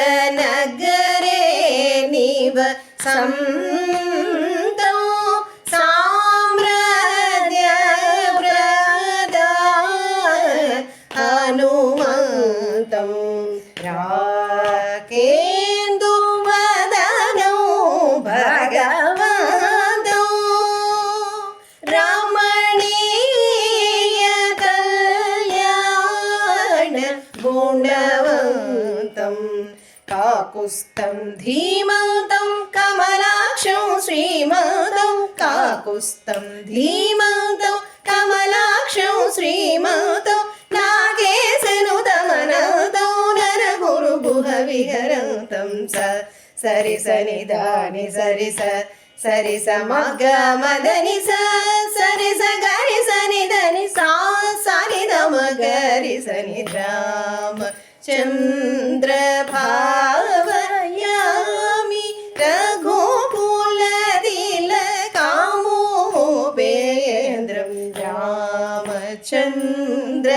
साकेतनगरे निवसन्तं साम्राज्यव्रता हनुमन्तं राकेन्दुवदनो भगवतो रमणीयकल्याण गुणवन्तं काकुत्स्थं धीमन्तं कमलाक्षं श्रीमन्तं काकुत्स्थं धीमन्तं कमलाक्षं श्रीमन्तं नागेशनुतमनतं नरगुरुगुहविहरन्तं सरि सनि दानि सरि सरि स मग मदनि सरि स गरि सनि धनि सा सनि द मगरि सनि राम चन्द्र भावयामि रघुकुलतिलकामोपेन्द्रं रामचन्द्र